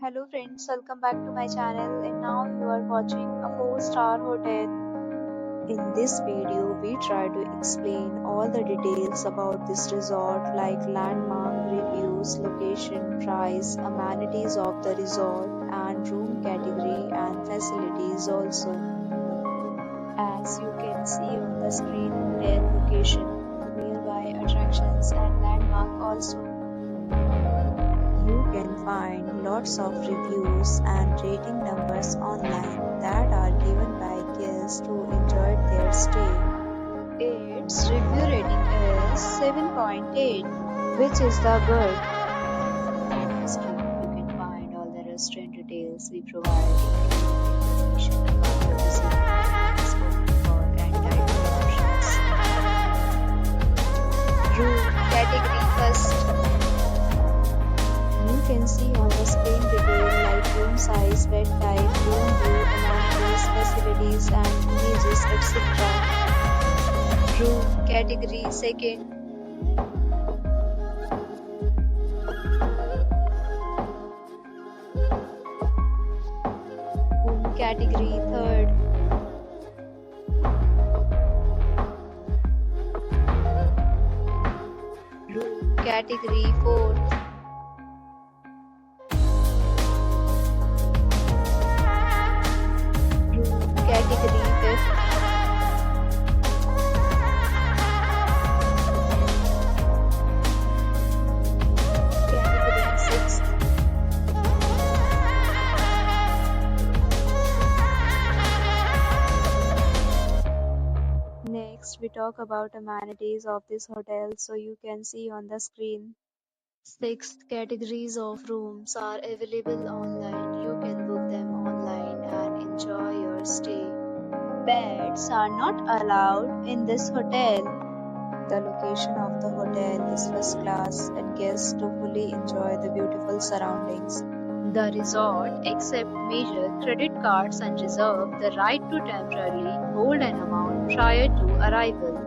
Hello friends, welcome back to my channel and now you are watching a 4-star hotel. In this video, we try to explain all the details about this resort like landmark, reviews, location, price, amenities of the resort and room category and facilities also. As you can see on the screen, hotel location, nearby attractions and landmark also. You can find lots of reviews and rating numbers online that are given by guests who enjoyed their stay. Its review rating is 7.8, which is the good. On the screen, you can find all the restaurant details we provide, information about the facilities, for and dining options. Room category first. You can see on the screen detail like room size, bed type, room view, amenities, facilities and images, etc. Room category second. Room category third. Room category fourth. Category 5th. Category 6th. Next, we talk about amenities of this hotel, so you can see on the screen. 6 categories of rooms are available online. You can book them online and enjoy your stay. Pets are not allowed in this hotel. The location of the hotel is first class and guests to fully enjoy the beautiful surroundings. The resort accepts major credit cards and reserves the right to temporarily hold an amount prior to arrival.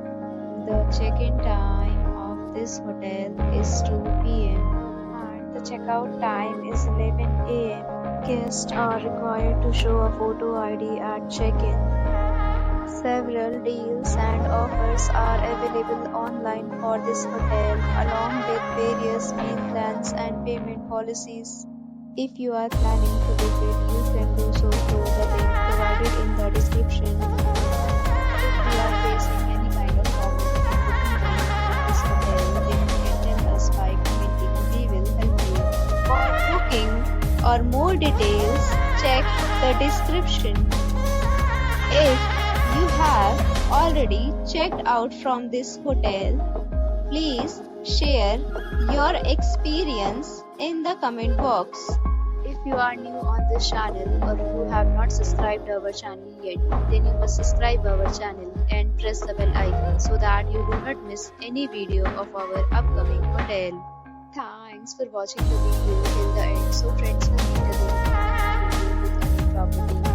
The check-in time of this hotel is 2 p.m. and the checkout time is 11 a.m. Guests are required to show a photo ID at check-in. Several deals and offers are available online for this hotel along with various meal plans and payment policies. If you are planning to visit, you can do so through the link provided in the description. If you are facing any kind of problem in this hotel, then you can tell us by commenting. We will help you. For booking or more details, check the description. If you have already checked out from this hotel, please share your experience in the comment box. If you are new on this channel or you have not subscribed our channel yet, then you must subscribe our channel and press the bell icon so that you do not miss any video of our upcoming hotel. Thanks for watching the video till the end. So friends, will meet again with a new property.